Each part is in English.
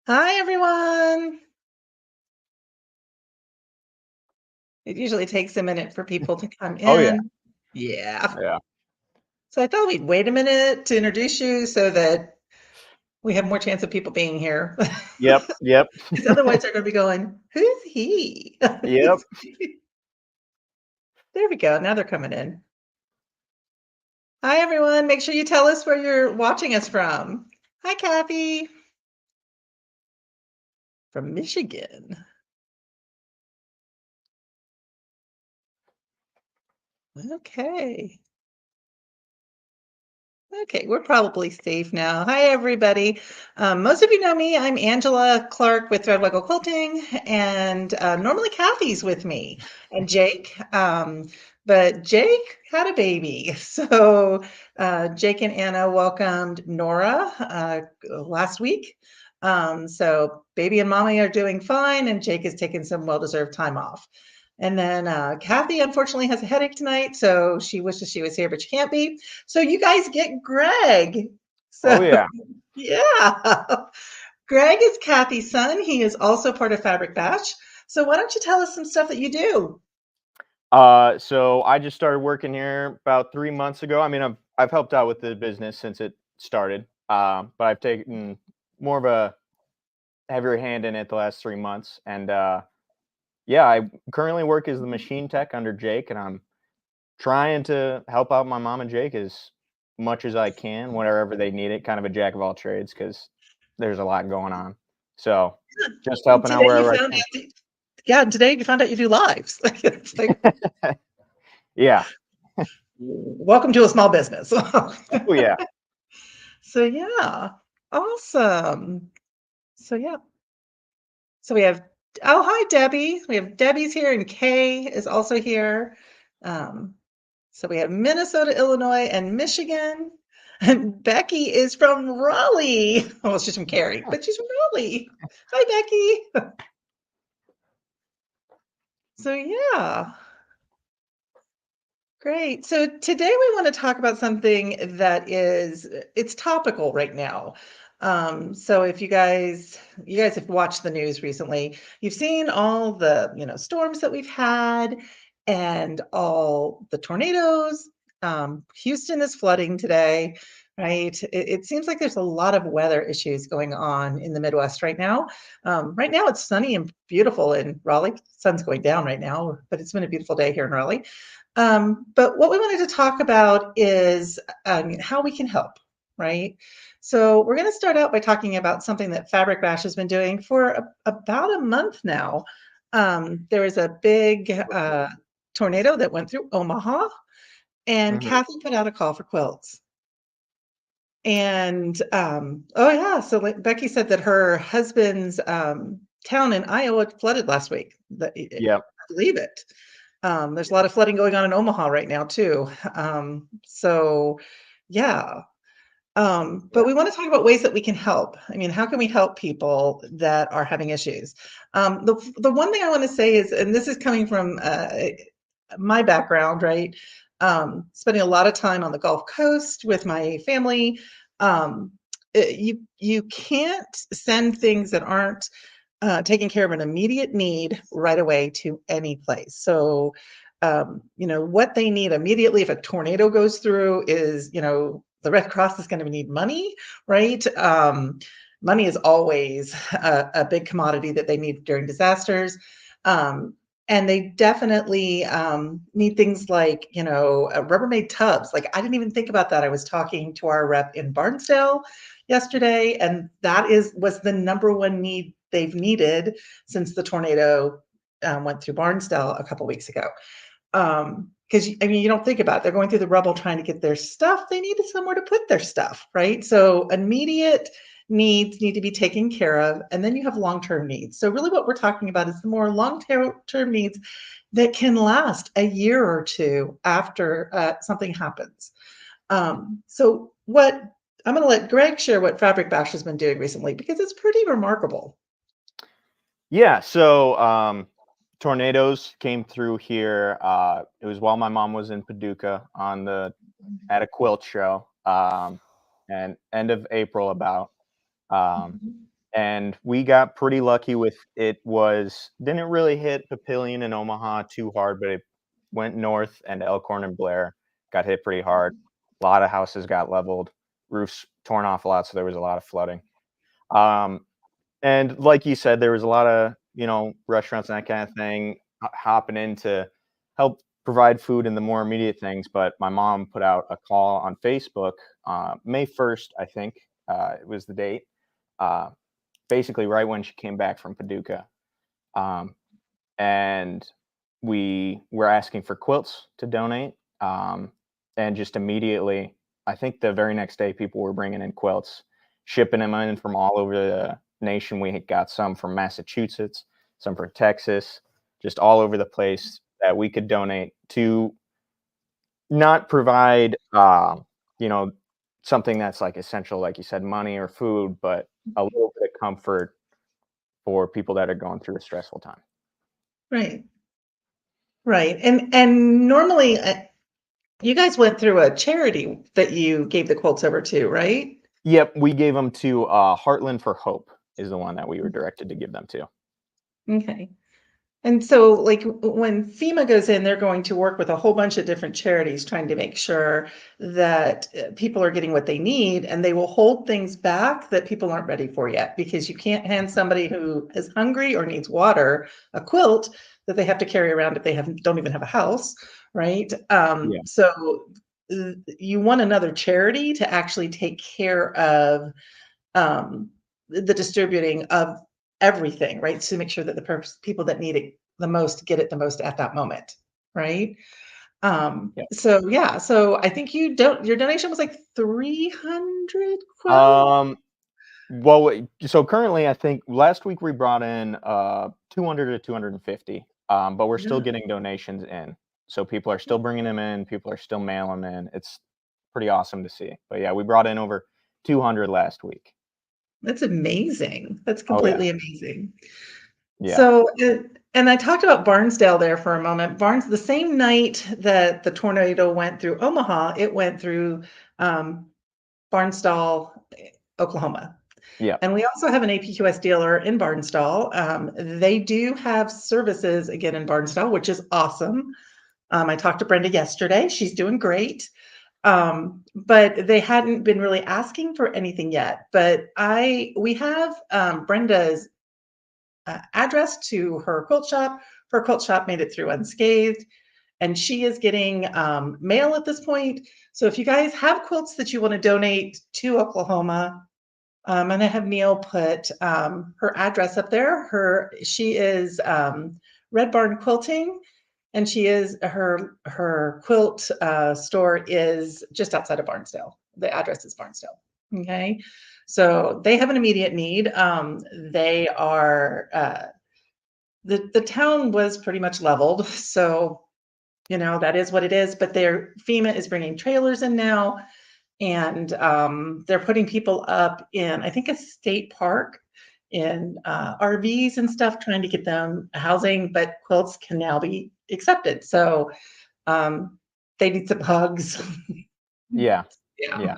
Hi, everyone. It usually takes a minute for people to come Oh yeah, in. Yeah. yeah. So I thought we'd wait a minute to introduce you so that we have more chance of people being here. Yep, yep, Because otherwise they're going to be going, who's he? yep. There we go. Now they're coming in. Hi, everyone. Make sure you tell us where you're watching us from. Hi, Kathy from Michigan. Okay. Okay, we're probably safe now. Hi, everybody. Most of you know me. I'm Angela Clark with Threadwaggle Quilting, and normally Kathy's with me and Jake. But Jake had a baby. So Jake and Anna welcomed Nora last week. So baby and mommy are doing fine, and Jake is taking some well-deserved time off. And then Kathy, unfortunately, has a headache tonight, so she wishes she was here, but she can't be. So you guys get Greg. Oh So yeah. yeah, Greg is Kathy's son. He is also part of Fabric Bash. So why don't you tell us some stuff that you do? So I just started working here about 3 months ago. I mean, I've helped out with the business since it started, but I've taken more of a heavier hand in it the last 3 months. And yeah, I currently work as the machine tech under Jake, and I'm trying to help out my mom and Jake as much as I can, wherever they need it. Kind of a jack of all trades because there's a lot going on. So just And helping out today you wherever I found can. out, yeah, and today you found out you do lives. It's like, Yeah. welcome to a small business. Oh yeah. So yeah, awesome. So yeah, so we have, oh, hi, Debbie. We have Debbie's here and Kay is also here. Um, so we have Minnesota, Illinois, and Michigan. And Becky is from Raleigh. Well, she's from Cary, but she's from Raleigh. Hi, Becky. So yeah, great. So today we want to talk about something that is it's topical right now. So if you guys have watched the news recently, you've seen all the, storms that we've had and all the tornadoes. Houston is flooding today, right? It seems like there's a lot of weather issues going on in the Midwest right now. Right now it's sunny and beautiful in Raleigh. Sun's going down right now, but it's been a beautiful day here in Raleigh. But what we wanted to talk about is how we can help, right? So we're going to start out by talking about something that Fabric Bash has been doing for about a month now. There was a big tornado that went through Omaha, and Mhm. Kathy put out a call for quilts. And oh yeah, so like Becky said that her husband's town in Iowa flooded last week. Yep. I believe it. There's a lot of flooding going on in Omaha right now too. So yeah. But Yeah. we want to talk about ways that we can help. I mean, how can we help people that are having issues? The one thing I want to say is, and this is coming from my background, right? Spending a lot of time on the Gulf Coast with my family. Um, you can't send things that aren't taking care of an immediate need right away to any place. So, what they need immediately if a tornado goes through is, the Red Cross is going to need money, right? Money is always a big commodity that they need during disasters. Um, and they definitely need things like, Rubbermaid tubs. Like, I didn't even think about that. I was talking to our rep in Barnesdale yesterday, and that was the number one need they've needed since the tornado went through Barnesdale a couple weeks ago. Because I mean, you don't think about it. They're going through the rubble trying to get their stuff. They needed somewhere to put their stuff, right? So immediate needs need to be taken care of, and then you have long-term needs. So really, what we're talking about is the more long-term needs that can last a year or two after something happens. So what I'm going to let Greg share what Fabric Bash has been doing recently because it's pretty remarkable. Yeah. So tornadoes came through here. It was while my mom was in Paducah at a quilt show, and end of April about. Um, Mhm. and we got pretty lucky with it. Was didn't really hit Papillion and Omaha too hard, but it went north, and Elkhorn and Blair got hit pretty hard. A lot of houses got leveled, roofs torn off a lot, so there was a lot of flooding. Um, and like you said, there was a lot of, restaurants and that kind of thing hopping in to help provide food and the more immediate things. But my mom put out a call on Facebook, May 1st, I think, it was the date, uh, basically right when she came back from Paducah. Um, and we were asking for quilts to donate. And just immediately, I think the very next day, people were bringing in quilts, shipping them in from all over the nation. We had got some from Massachusetts, some from Texas, just all over the place that we could donate to not provide, you know, something that's like essential, like you said, money or food, but a little bit of comfort for people that are going through a stressful time. Right. Right. And normally you guys went through a charity that you gave the quilts over to, right? Yep, we gave them to Heartland for Hope is the one that we were directed to give them to. Okay. And so, like, when FEMA goes in, they're going to work with a whole bunch of different charities trying to make sure that people are getting what they need, and they will hold things back that people aren't ready for yet, because you can't hand somebody who is hungry or needs water a quilt that they have to carry around if they don't even have a house, right? Yeah. So you want another charity to actually take care of the distributing of everything, right? To make sure that the people that need it the most get it the most at that moment, right? Yeah. So yeah, so I think your donation was like 300 quilts. Um, well, so currently, I think last week we brought in 200 to 250, but we're still Yeah, getting donations in. So people are still bringing them in. People are still mailing them in. It's pretty awesome to see. But yeah, we brought in over 200 last week. that's amazing. That's Oh yeah, completely amazing. yeah, So, and I talked about Barnsdale there for a moment. The same night that the tornado went through Omaha, it went through um, Barnsdall, Oklahoma. yeah, And we also have an APQS dealer in Barnsdall. They do have services again in Barnsdall, which is awesome. I talked to Brenda yesterday. She's doing great. But they hadn't been really asking for anything yet. But we have Brenda's address to her quilt shop. Her quilt shop made it through unscathed, and she is getting mail at this point. So if you guys have quilts that you want to donate to Oklahoma, and I have Neil put her address up there. She is Red Barn Quilting, and her quilt store is just outside of Barnsdale. The address is Barnsdale. Okay, so they have an immediate need. They are the town was pretty much leveled, so that is what it is. But FEMA is bringing trailers in now, and they're putting people up in, I think, a state park in RVs and stuff, trying to get them housing, but quilts can now be accepted. So um, they need some hugs. yeah, Yeah. yeah,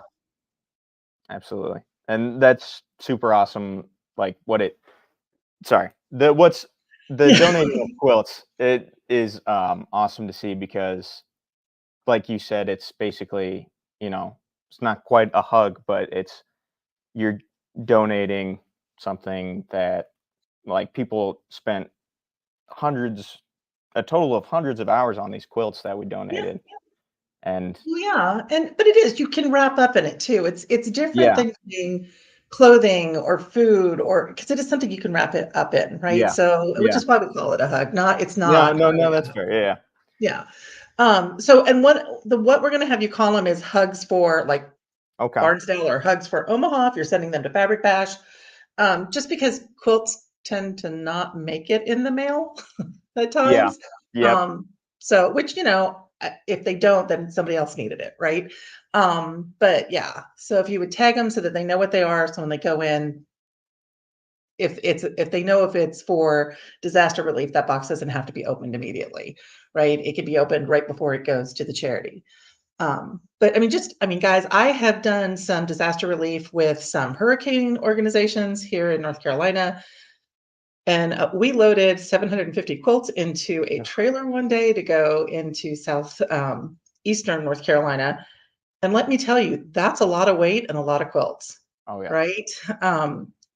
absolutely. And that's super awesome. Like what it Sorry. The Yeah. donating of quilts, it is, awesome to see because, like you said, it's basically, it's not quite a hug, but you're donating something that, like, people spent hundreds a total of hundreds of hours on these quilts that we Yeah. donated, and Yeah, but it is, you can wrap up in it too. It's different yeah, than getting clothing or food, or because it is something you can wrap it up in, right? yeah, So, which yeah. is why we call it a hug. It's No, not no, no, really that's a hug. fair, yeah, Yeah. So, and what we're gonna have you call them is hugs for like okay. Barnsdale, or hugs for Omaha if you're sending them to Fabric Bash. Just because quilts tend to not make it in the mail at Yeah, times. yep, So, which, if they don't, then somebody else needed it, right? But yeah, so if you would tag them so that they know what they are, so when they go in, if they know if it's for disaster relief, that box doesn't have to be opened immediately, right? It can be opened right before it goes to the charity. But I mean, guys, I have done some disaster relief with some hurricane organizations here in North Carolina. And we loaded 750 quilts into a trailer one day to go into eastern North Carolina. And let me tell you, that's a lot of weight and a lot of quilts, Oh yeah. right?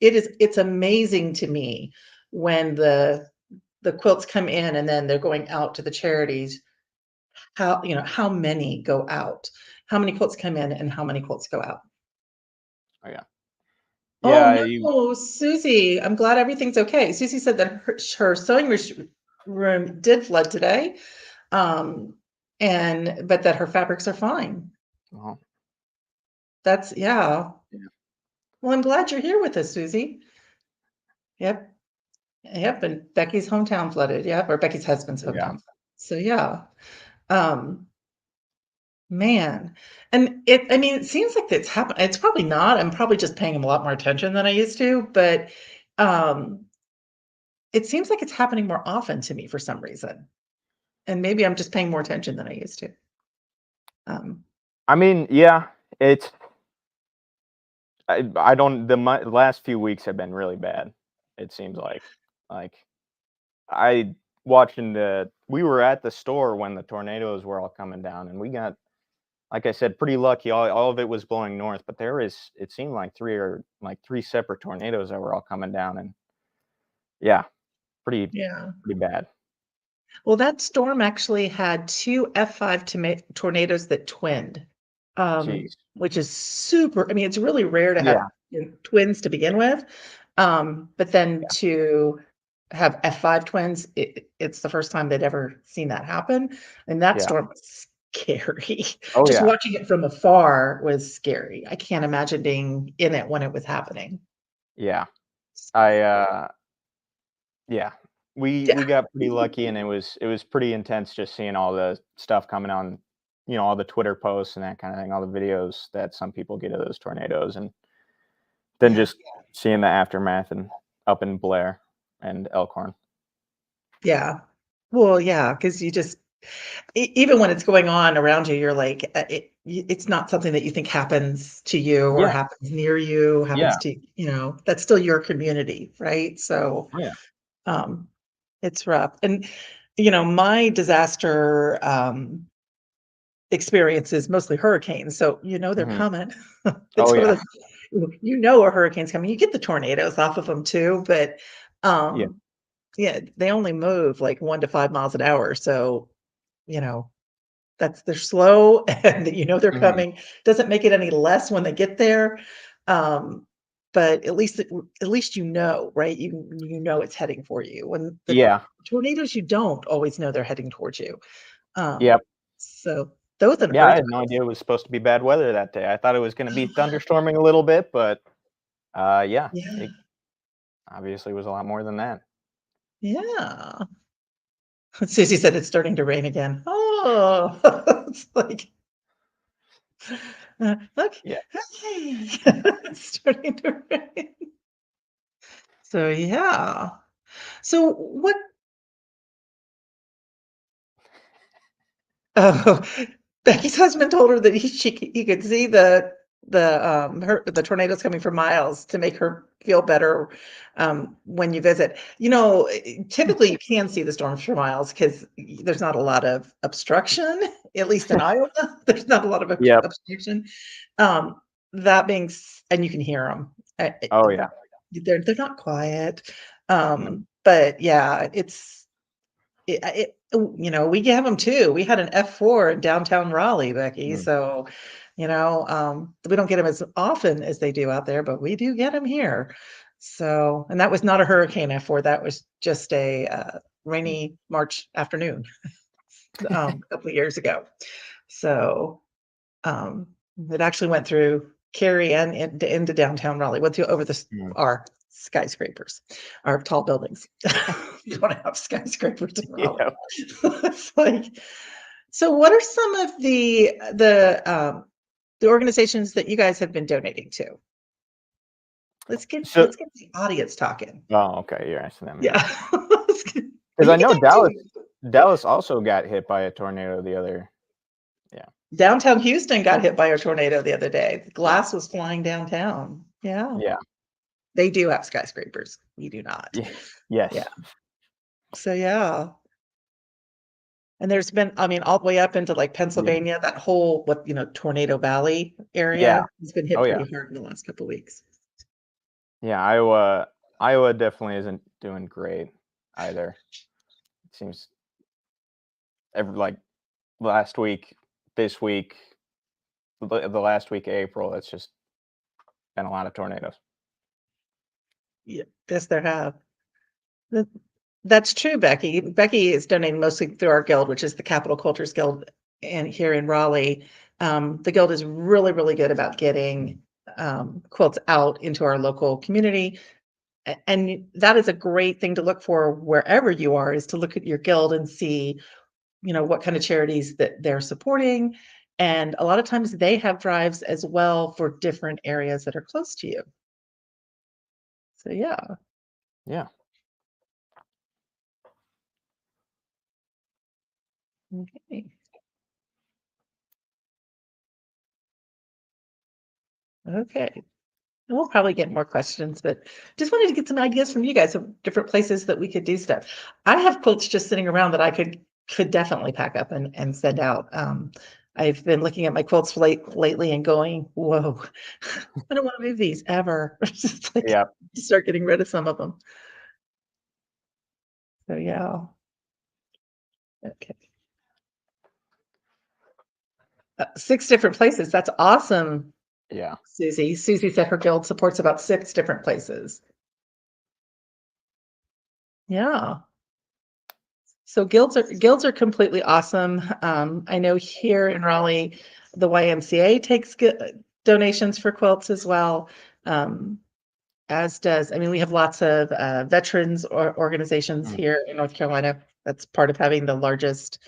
It's amazing to me when the quilts come in and then they're going out to the charities, how many go out, how many quilts come in and how many quilts go out. Oh yeah. Oh Yeah. You. no, Susie, I'm glad everything's okay. Susie said that her sewing room did flood today, um, but that her fabrics are fine. Uh-huh. Yeah. Yeah. Well, I'm glad you're here with us, Susie. Yep. Yep. And Becky's hometown flooded. Yep. Or Becky's husband's Yeah. hometown. So yeah. Um, Man. I mean, it seems like it's happened. It's probably not. I'm probably just paying him a lot more attention than I used to, but um, it seems like it's happening more often to me for some reason. And maybe I'm just paying more attention than I used to. Um, I mean, yeah. It's. I don't. Last few weeks have been really bad. It seems like I watching the. We were at the store when the tornadoes were all coming down, and we got, like I said, pretty lucky. All of it was blowing north, but it seemed like three separate tornadoes that were all coming down, and yeah, pretty yeah. pretty bad. Well, that storm actually had two F5 tornadoes that twinned, Jeez. which is super. I mean, it's really rare to have Yeah. twins to begin with. But then Yeah. to have F5 twins, it's the first time they'd ever seen that happen. And that Yeah. storm was scary. Oh Just yeah. watching it from afar was scary. I can't imagine being in it when it was happening. Yeah. So, I yeah. We yeah. got pretty lucky, and it was pretty intense just seeing all the stuff coming on, all the Twitter posts and that kind of thing, all the videos that some people get of those tornadoes, and then Yeah. just seeing the aftermath and up in Blair and Elkhorn. Yeah. Well, yeah, because you just even when it's going on around you, you're like, it's not something that you think happens to you or Yeah. happens near you, happens Yeah. to, that's still your community, right? So, Oh yeah. um, it's rough. And, my disaster, experience is mostly hurricanes. So, they're Mhm. coming. Oh It's one of yeah. those, a hurricane's coming. You get the tornadoes off of them too, but, Yeah. um, yeah, they only move like 1 to 5 miles an hour. So, you know, they're slow and they're Mhm. coming. Doesn't make it any less when they get there. Um, but at least right? You know it's heading for you. When the Yeah. tornadoes, you don't always know they're heading towards you. Um, Yep. so those and Yeah, I hurricanes. had no idea it was supposed to be bad weather that day. I thought it was gonna be thunderstorming a little bit, but, yeah, Yeah, it obviously was a lot more than that. yeah. Susie said it's starting to rain again. Oh, it's like, okay, Yeah. okay. It's starting to rain. So yeah. So what Oh, Becky's husband told her that he could see the tornadoes coming for miles to make her feel better, when you visit. Typically, you can see the storms for miles because there's not a lot of obstruction, at least in Iowa, there's not a lot of Yep. obstruction. Um, that being s and you can hear 'em. Oh, yeah. They're not quiet, No. but yeah, we have them too. We had an F4 in downtown Raleigh, Becky. Mm. So, we don't get them as often as they do out there, but we do get them here. So, and that was not a hurricane F4. That was just a Mm. rainy March afternoon, a couple of years ago. So, um, it actually went through Cary and into downtown Raleigh, went through over Mm. our skyscrapers, our tall buildings. We don't have skyscrapers in Raleigh. Yeah. It's like, so what are some of the organizations that you guys have been donating to? Let's get So let's get the audience talking. oh, okay, you're asking them, yeah. Yeah. Because You I can know talk too. Dallas also got hit by a tornado the other. Yeah. Downtown Houston got hit by a tornado the other day. The glass was flying downtown. Yeah. Yeah. They do have skyscrapers. We do not. Yeah. Yes. Yeah. So yeah. And there's been, I mean, all the way up into like Yeah. Pennsylvania, that whole Tornado Valley Yeah. area has been hit Oh yeah. pretty hard in the last couple of weeks. Yeah. Iowa definitely isn't doing great either. It seems like last week, this week, the last week of April, it's just been a lot of tornadoes. Yeah. Yes, there have. Th- That's true, Becky. Becky is donating mostly through our guild, which is the Capital Quilters Guild and here in Raleigh. The guild is really, really good about getting quilts out into our local community. And that is a great thing to look for wherever you are, is to look at your guild and see, what kind of charities that they're supporting. And a lot of times they have drives as well for different areas that are close to you. So yeah. Yeah. Okay. Okay. And we'll probably get more questions, but just wanted to get some ideas from you guys of different places that we could do stuff. I have quilts just sitting around that I could definitely pack up and send out. I've been looking at my quilts lately and going, whoa, I don't want to move these ever. Just like Yeah. start getting rid of some of them. So yeah. Okay. 6 different places. That's awesome, Yeah. Susie. Susie said her guild supports about 6 different places. Yeah. So guilds are completely awesome. I know here in Raleigh, the YMCA takes donations for quilts as well. As does, I mean, we have lots of veterans or organizations Mm. here in North Carolina. That's part of having the largest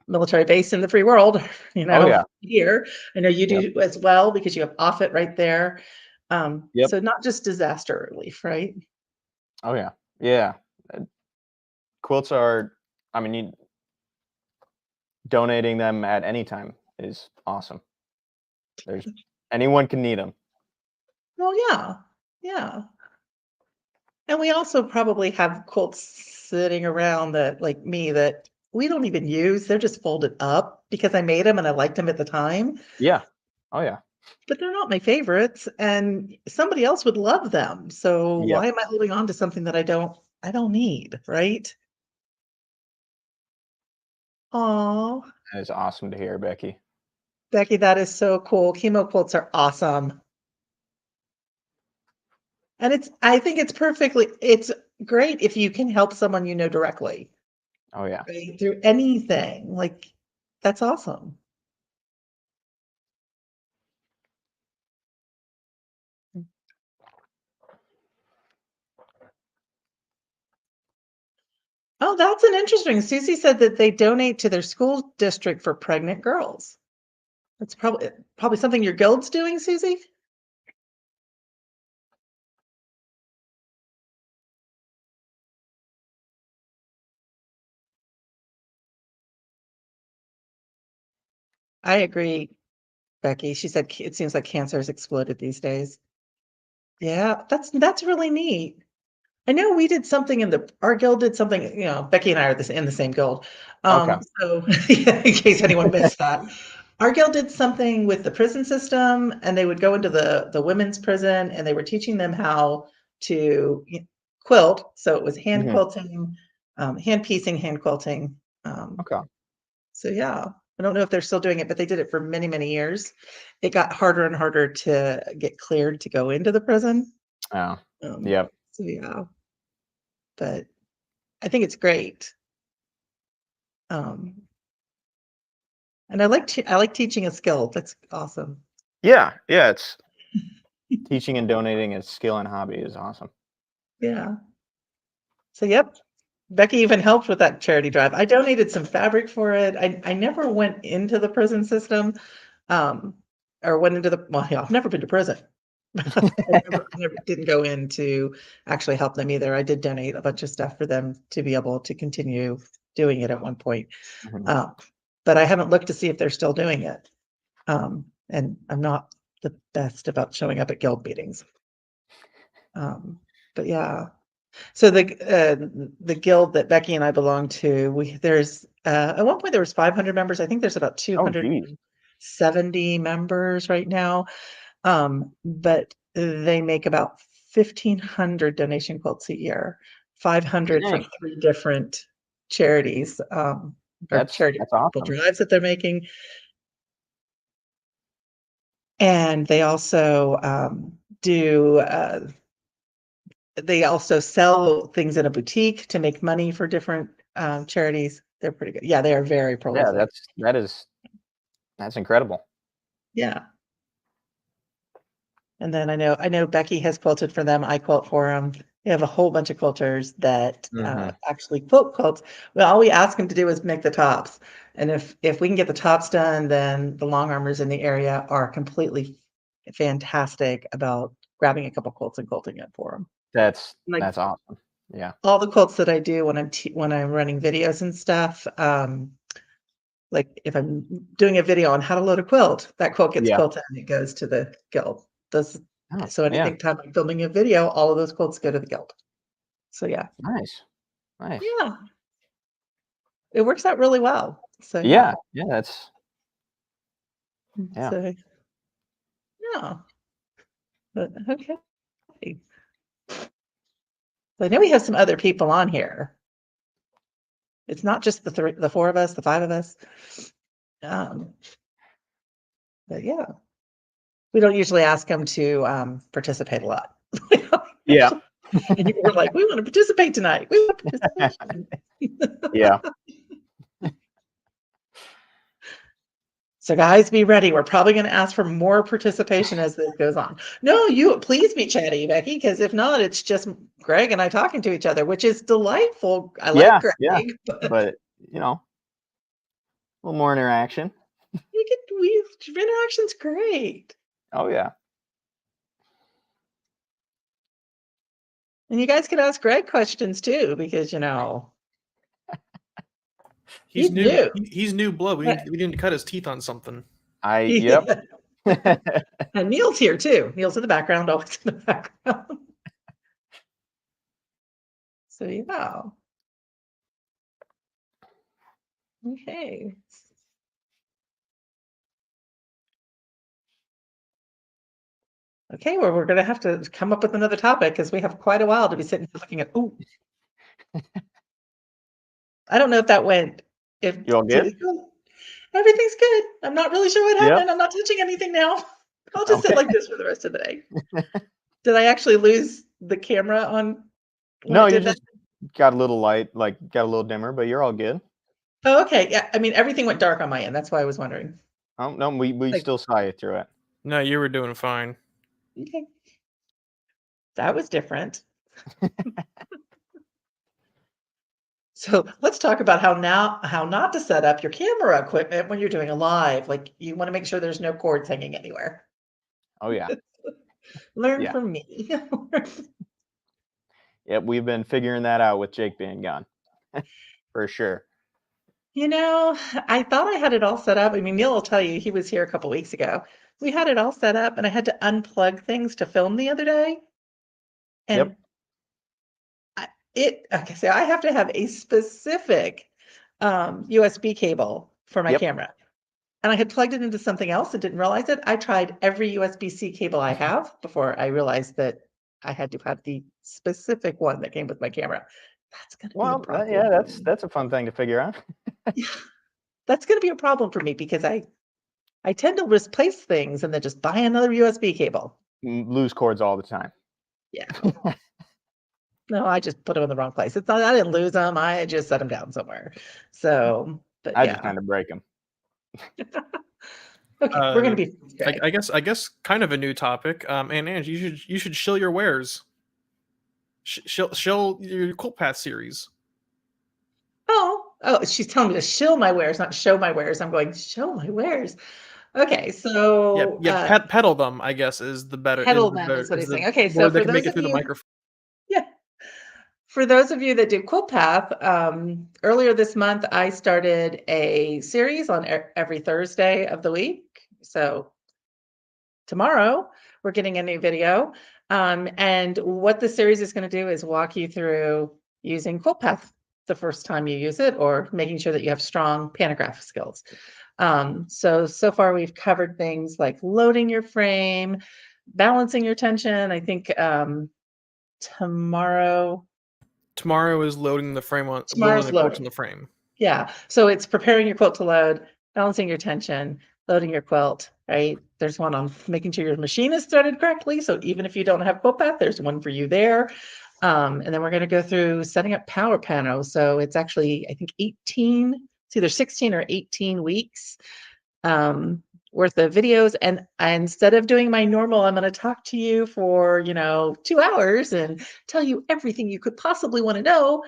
military base in the free world, Oh yeah. here. I know you Yep. do as well because you have Offutt right there. Yep. So not just disaster relief, right? Oh yeah. Yeah. Quilts are, I mean, donating them at any time is awesome. There's anyone can need them. Well, yeah, yeah. And we also probably have quilts sitting around that, like me, that we don't even use. They're just folded up because I made them and I liked them at the time, Yeah. Oh yeah. but they're not my favorites and somebody else would love them. So Yep. why am I holding on to something that I don't need, right? Oh, That is awesome to hear, Becky. Becky, that is so cool. Chemo quilts are awesome. And I think it's great if you can help someone directly, Oh yeah. right? Through anything. Like that's awesome. Oh, that's an interesting. Susie said that they donate to their school district for pregnant girls. That's probably something your guild's doing, Susie? I agree, Becky. She said it seems like cancer has exploded these days. Yeah, that's really neat. I know we did something our guild did something, Becky and I are in the same guild. Okay. So yeah, in case anyone missed that. Our guild did something with the prison system and they would go into the women's prison and they were teaching them how to quilt. So it was hand Hmm. quilting, hand piecing, hand quilting. Um, Okay. so yeah, I don't know if they're still doing it, but they did it for many, many years. It got harder and harder to get cleared to go into the prison. Oh. Um, Yep. so yeah, but I think it's great. Um, and I like teaching a skill. That's awesome. Yeah. Yeah. It's teaching and donating a skill and hobby is awesome. Yeah. So yep. Becky even helped with that charity drive. I donated some fabric for it. I never went into the prison system, um, or went into well, yeah, I've never been to prison. I never didn't go in to actually help them either. I did donate a bunch of stuff for them to be able to continue doing it at one point. Mhm. Uh, but I haven't looked to see if they're still doing it. And I'm not the best about showing up at guild meetings. But yeah. So the guild that Becky and I belong to, there's at one point there was 500 members. I think there's about Oh, geez. 270 members right now. But they make about 1,500 donation quilts a year, 500 for Dang. 3 different charities, or That's charity awesome. drives that they're making. And they also they also sell things in a boutique to make money for different charities. They're pretty good. Yeah, they are very Yeah, prolific. that's incredible. Yeah. And then I know Becky has quilted for them. I quilt for them. They have a whole bunch of quilters that actually quilt quilts. Well, all we ask them to do is make the tops. And if we can get the tops done, then the long armors in the area are completely fantastic about grabbing a couple quilts and quilting it for them. That's Like awesome. Yeah. all the quilts that I do when I'm running videos and stuff, like if I'm doing a video on how to load a quilt, that quilt gets Yeah. quilted and it goes to the guild. Oh, So anything time I'm filming a video, all of those quilts go to the guild. So yeah. Nice. Nice. Yeah. It works out really well. So Yeah. Yeah. That's So yeah. But okay. So I know we have some other people on here. It's not just the 4 of us, the 5 of us. But yeah. We don't usually ask them to participate a lot. yeah. And you were like, we want to participate tonight. We want participation. Yeah. So guys, be ready. We're probably going to ask for more participation as this goes on. No, you please be chatty, Becky, because if not, it's just Greg and I talking to each other, which is delightful. I like Greg. Yeah. But a little more interaction. Interaction's great. Oh yeah. And you guys can ask Greg questions too, because he's new. new. He's new blood. We didn't cut his teeth on something. Yep. And Neil's here too. Neil's in the background, always in the background. So yeah. Okay. Okay, well, we're going to have to come up with another topic because we have quite a while to be sitting here looking at. Ooh. I don't know if that went. You all good? Everything's good. I'm not really sure what happened. Yep. I'm not touching anything now. I'll just sit like this for the rest of the day. Did I actually lose the camera on? No, you just got a little light, got a little dimmer, but you're all good. Oh, okay. Yeah. I mean, everything went dark on my end. That's why I was wondering. Oh, no, we still saw you through it. No, you were doing fine. Okay. That was different. So let's talk about how not to set up your camera equipment when you're doing a live. Like you want to make sure there's no cords hanging anywhere. Oh yeah. Learn from me. Yep, we've been figuring that out with Jake being gone. For sure. I thought I had it all set up. I mean, Neil will tell you he was here a couple weeks ago. We had it all set up and I had to unplug things to film the other day. And okay, so I have to have a specific USB cable for my camera. And I had plugged it into something else and didn't realize it. I tried every USB-C cable I have before I realized that I had to have the specific one that came with my camera. That's going to be a problem. Yeah, that's a fun thing to figure out. Yeah, that's going to be a problem for me because I tend to replace things and then just buy another USB cable. Lose cords all the time. Yeah. No, I just put them in the wrong place. It's not, I didn't lose them. I just set them down somewhere. So, but I just kind of break them. Okay, we're going to be. I guess kind of a new topic. And Ange, you should shill your wares. Shill your Quilt Path series. Oh, she's telling me to shill my wares, not show my wares. I'm going, show my wares. Okay, so pedal them, I guess, is the better. Pedal them is what he's saying. Okay, so for those of you, for those of you that do Quilt Path, earlier this month I started a series on every Thursday of the week. So tomorrow we're getting a new video. And what the series is going to do is walk you through using QuiltPath the first time you use it, or making sure that you have strong pantograph skills. So far we've covered things like loading your frame, balancing your tension. I think tomorrow is loading the frame on Tomorrow's loading the quilt loading. on the frame. Yeah. So it's preparing your quilt to load, balancing your tension, loading your quilt, right? There's one on making sure your machine is threaded correctly. So even if you don't have QuiltPath, there's one for you there. And then we're going to go through setting up Power Pano. So it's actually, I think 18, it's either 16 or 18 weeks worth of videos. And instead of doing my normal, I'm going to talk to you for, 2 hours and tell you everything you could possibly want to know.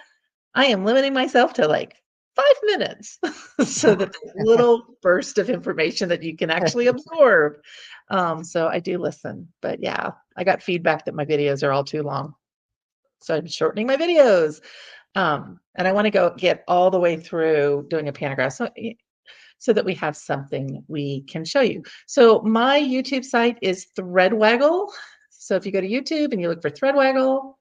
I am limiting myself to like 5 minutes so that the little burst of information that you can actually absorb. So I do listen, but yeah, I got feedback that my videos are all too long. So I'm shortening my videos. And I want to go get all the way through doing a pantograph so that we have something we can show you. So my YouTube site is Threadwaggle. So if you go to YouTube and you look for Threadwaggle,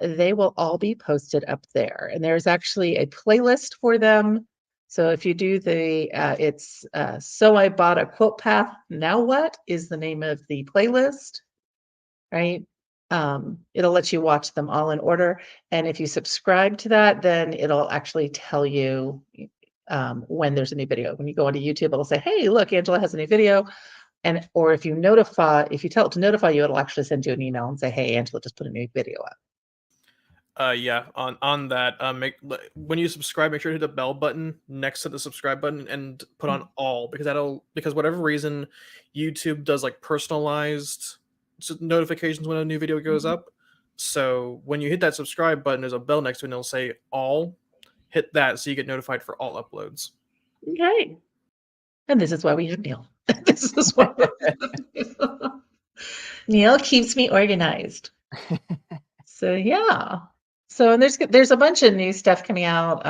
they will all be posted up there. And there's actually a playlist for them. So if you do it's So I Bought a QuiltPath, Now What is the name of the playlist, right? It'll let you watch them all in order. And if you subscribe to that, then it'll actually tell you when there's a new video. When you go onto YouTube, it'll say, hey, look, Angela has a new video. Or if you tell it to notify you, it'll actually send you an email and say, hey, Angela just put a new video up. Yeah, on that, when you subscribe, make sure to hit the bell button next to the subscribe button and put on all, because whatever reason, YouTube does like personalized notifications when a new video goes up. So when you hit that subscribe button, there's a bell next to it and it'll say all. Hit that so you get notified for all uploads. Okay. And this is why we have Neil. This is why Neil keeps me organized. So yeah. So and there's a bunch of new stuff coming out.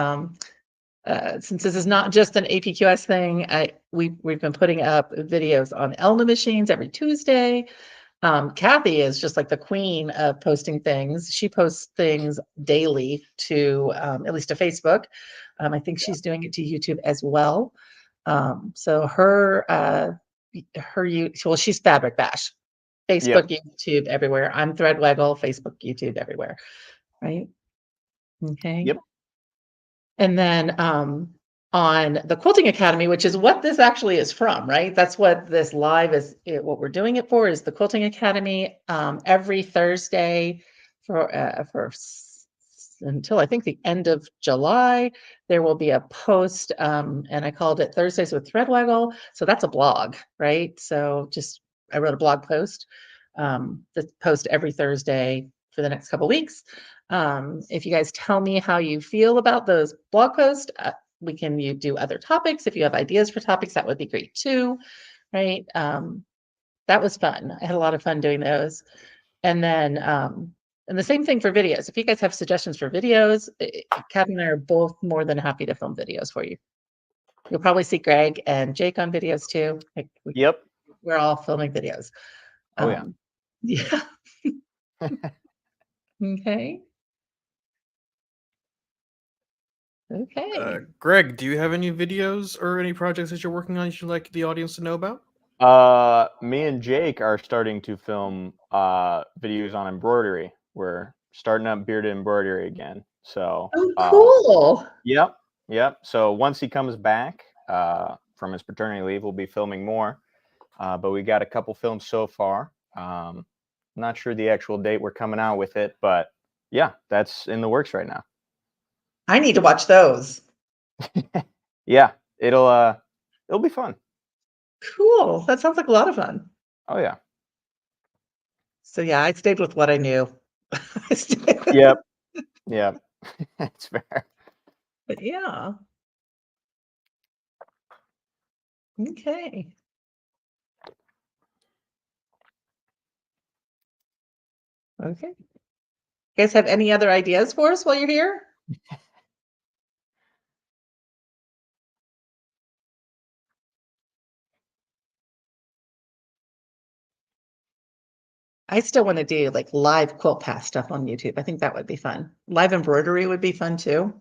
Since this is not just an APQS thing, we've been putting up videos on Elna machines every Tuesday. Kathy is just like the queen of posting things. She posts things daily to at least to Facebook. I think she's doing it to YouTube as well. So she's Fabric Bash, Facebook, YouTube, everywhere. I'm Threadwaggle, Facebook, YouTube, everywhere. Right. Okay. Yep. And then on the Quilting Academy, which is what this actually is from, right? That's what this live is. What we're doing it for is the Quilting Academy. Every Thursday for until I think the end of July, there will be a post, and I called it Thursdays with Threadwaggle. So that's a blog, right? So I wrote a blog post that post every Thursday for the next couple of weeks. If you guys tell me how you feel about those blog posts, we can do other topics. If you have ideas for topics, that would be great too, right? That was fun. I had a lot of fun doing those. And then, and the same thing for videos. If you guys have suggestions for videos, Kathy and I are both more than happy to film videos for you. You'll probably see Greg and Jake on videos too. Yep. We're all filming videos. Oh yeah. Yeah. Okay. Okay. Greg, do you have any videos or any projects that you're working on you'd like the audience to know about? Me and Jake are starting to film videos on embroidery. We're starting up bearded embroidery again. So cool. Yep. So once he comes back from his paternity leave, we'll be filming more. But we got a couple films so far. Not sure the actual date we're coming out with it, but yeah, that's in the works right now. I need to watch those. Yeah, it'll be fun. Cool. That sounds like a lot of fun. Oh yeah. So yeah, I stayed with what I knew. Yep. That's fair. But yeah. Okay. Okay. You guys have any other ideas for us while you're here? I still want to do like live quilt path stuff on YouTube. I think that would be fun. Live embroidery would be fun too.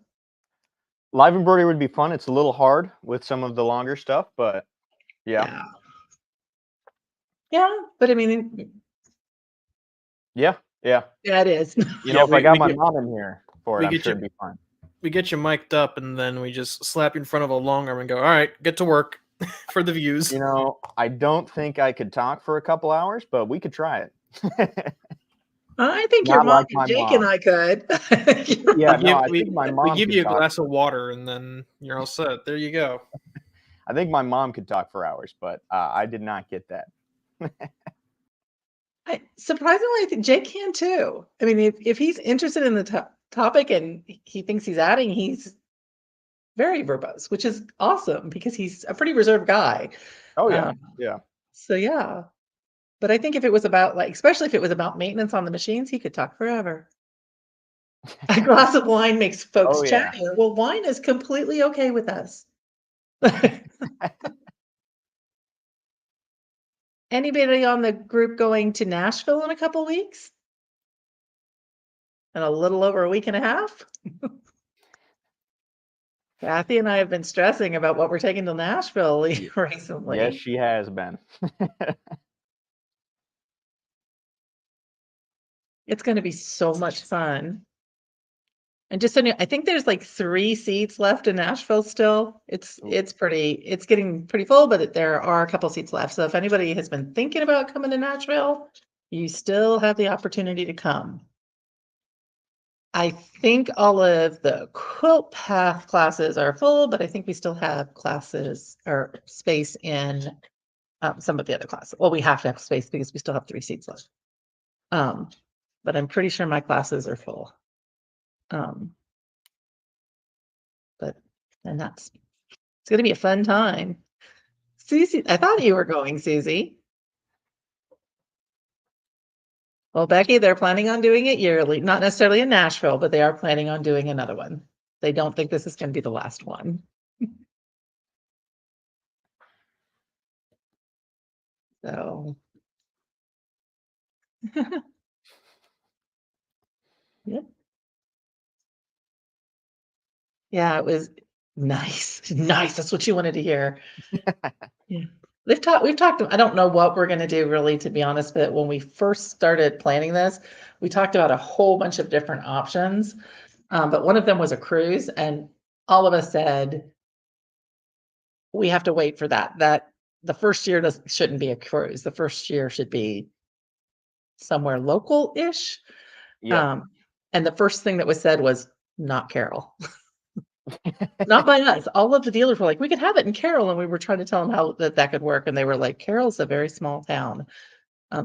Live embroidery would be fun. It's a little hard with some of the longer stuff, but yeah. Yeah, but I mean, Yeah. it is. You know, if I got my mom in here for it, I'm sure it'd be fun. We get you mic'd up, and then we just slap you in front of a long arm and go, all right, get to work for the views. You know, I don't think I could talk for a couple hours, but we could try it. I think your Not mom like and my Jake mom. and I could. Yeah, no, I think my mom we give could you a talk. glass of water, and then you're all set. There you go. I think my mom could talk for hours, but I did not get that. Surprisingly, I think Jake can too. I mean, if he's interested in the topic and he thinks he's adding, he's very verbose, which is awesome because he's a pretty reserved guy. Oh yeah, yeah. So yeah, but I think if it was about like, especially if it was about maintenance on the machines, he could talk forever. A glass of wine makes folks chattier. Well, wine is completely okay with us. Anybody on the group going to Nashville in a couple weeks? In a little over a week and a half? Kathy and I have been stressing about what we're taking to Nashville recently. Yes, she has been. It's going to be so much fun. And just so you know, I think there's like 3 seats left in Nashville still. It's getting pretty full, but there are a couple seats left. So if anybody has been thinking about coming to Nashville, you still have the opportunity to come. I think all of the quilt path classes are full, but I think we still have classes or space in some of the other classes. Well, we have to have space because we still have 3 seats left. But I'm pretty sure my classes are full. It's going to be a fun time. Susie, I thought you were going, Susie. Well, Becky, they're planning on doing it yearly, not necessarily in Nashville, but they are planning on doing another one. They don't think this is going to be the last one. So, yeah. Yeah, it was nice. Nice. That's what you wanted to hear. Yeah. We've talked, I don't know what we're going to do really, to be honest, but when we first started planning this, we talked about a whole bunch of different options. But one of them was a cruise, and all of us said, we have to wait for that. That the first year shouldn't be a cruise. The first year should be somewhere local-ish. Yeah. And the first thing that was said was not Carroll. Not by us. All of the dealers were like, we could have it in Carroll. And we were trying to tell them how that could work. And they were like, Carroll's a very small town.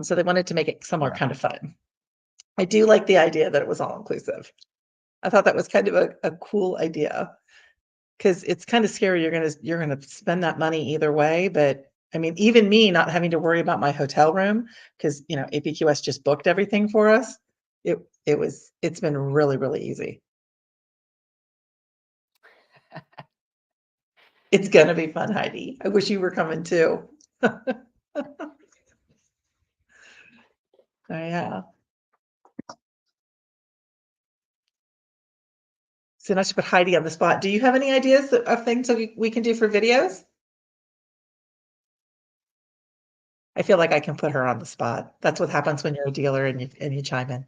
So they wanted to make it somewhere kind of fun. I do like the idea that it was all inclusive. I thought that was kind of a cool idea, because it's kind of scary. You're gonna spend that money either way. But I mean, even me not having to worry about my hotel room, because APQS just booked everything for us. It's been really, really easy. It's gonna be fun, Heidi. I wish you were coming too. Oh yeah. So I should put Heidi on the spot. Do you have any ideas of things that we can do for videos? I feel like I can put her on the spot. That's what happens when you're a dealer and you chime in.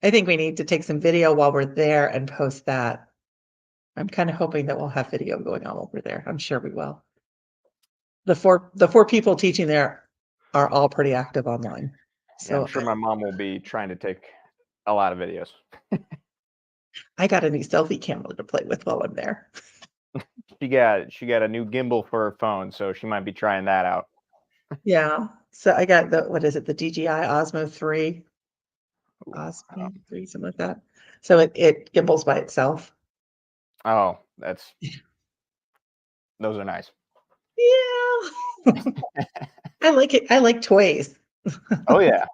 I think we need to take some video while we're there and post that. I'm kind of hoping that we'll have video going on while we're there. I'm sure we will. The four people teaching there are all pretty active online. So yeah, I'm sure my mom will be trying to take a lot of videos. I got a new selfie camera to play with while I'm there. She got a new gimbal for her phone, so she might be trying that out. Yeah. So I got the DJI Osmo 3. Osmo 3, something like that. So it gimbals by itself. Oh, those are nice. Yeah. I like it. I like toys. Oh yeah.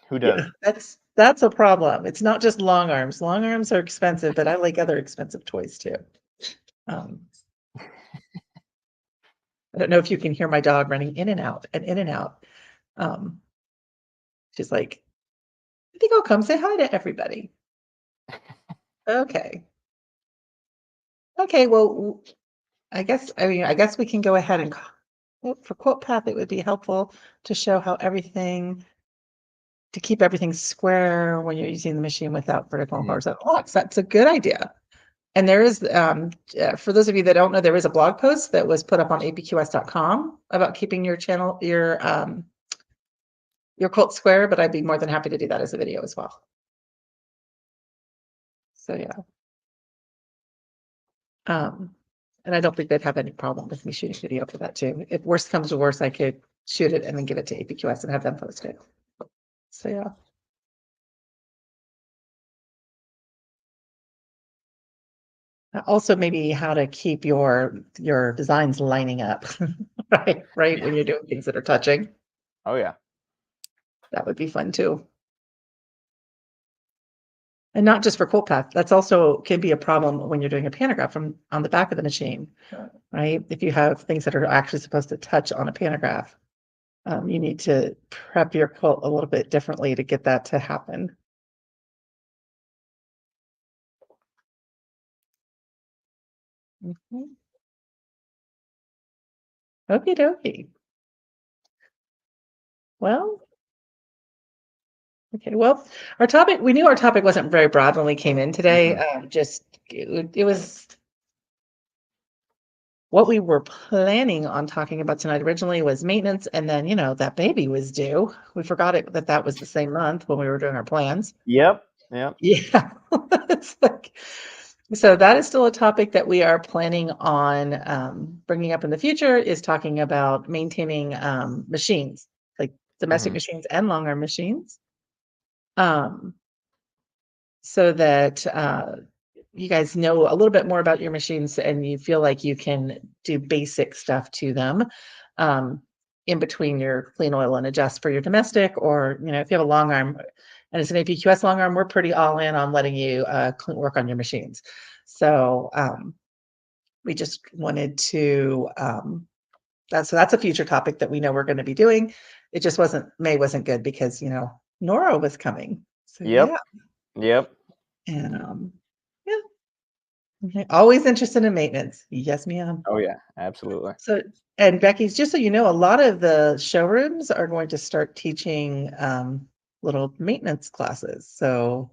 Who does? Yeah, that's a problem. It's not just long arms. Long arms are expensive, but I like other expensive toys too. Um, I don't know if you can hear my dog running in and out and in and out. Um, she's like, I think I'll come say hi to everybody. Okay. Okay, well, I guess we can go ahead and for quote path, it would be helpful to show how to keep everything square when you're using the machine without vertical horizontal locks. That's a good idea. And there is, for those of you that don't know, there is a blog post that was put up on apqs.com about keeping your channel, your quilt square, but I'd be more than happy to do that as a video as well. So yeah. And I don't think they'd have any problem with me shooting video for that too. If worst comes to worst, I could shoot it and then give it to APQS and have them post it. So yeah. Also, maybe how to keep your designs lining up, right? Right, when you're doing things that are touching. Oh yeah. That would be fun too. And not just for quilt path. That's also can be a problem when you're doing a pantograph from on the back of the machine, right? If you have things that are actually supposed to touch on a pantograph, you need to prep your quilt a little bit differently to get that to happen. Mhm. Okie dokie. Well, okay. Well, we knew our topic wasn't very broad when we came in today. It was what we were planning on talking about tonight originally was maintenance, and then that baby was due. We forgot that was the same month when we were doing our plans. Yep. Yep. Yeah. It's like, so that is still a topic that we are planning on bringing up in the future, is talking about maintaining machines, like domestic machines and long arm machines. So that you guys know a little bit more about your machines and you feel like you can do basic stuff to them in between your clean oil and adjust for your domestic, or if you have a long arm and it's an APQS long arm, we're pretty all in on letting you work on your machines. So we just wanted to that's a future topic that we know we're going to be doing. It just May wasn't good because Nora was coming. So Yep. yeah. Yep. And yeah. Okay. Always interested in maintenance. Yes, ma'am. Oh yeah, absolutely. So, and Becky's, just so you know, a lot of the showrooms are going to start teaching little maintenance classes. So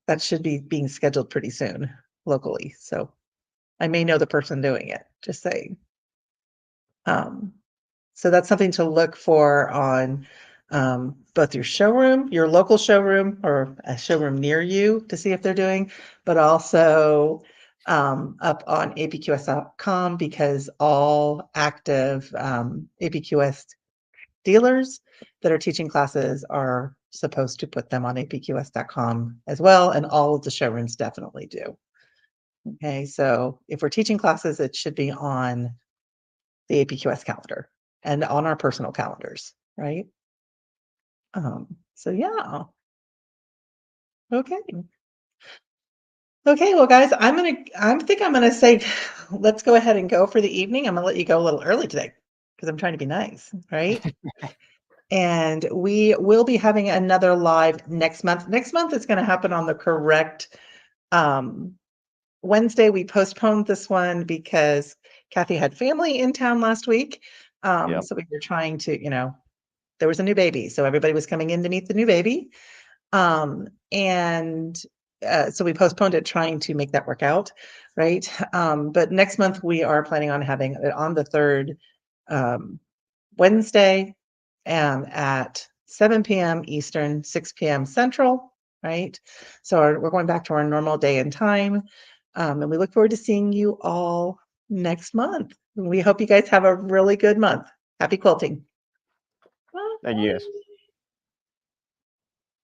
that should be being scheduled pretty soon locally. So I may know the person doing it, just saying. So that's something to look for on both your local showroom or a showroom near you to see if they're doing, but also up on apqs.com, because all active APQS dealers that are teaching classes are supposed to put them on apqs.com as well, and all of the showrooms definitely do. Okay, so if we're teaching classes, it should be on the APQS calendar and on our personal calendars, right? So yeah. Okay. Okay, well guys, I think I'm gonna say let's go ahead and go for the evening. I'm gonna let you go a little early today because I'm trying to be nice, right? And we will be having another live next month. Next month is going to happen on the correct Wednesday. We postponed this one because Kathy had family in town last week. So we were trying to, there was a new baby. So everybody was coming in to meet the new baby. So we postponed it, trying to make that work out. Right. But next month we are planning on having it on the third Wednesday at 7 p.m. Eastern, 6 p.m. Central. Right. So we're going back to our normal day and time. And we look forward to seeing you all next month. We hope you guys have a really good month. Happy quilting. Thank you guys.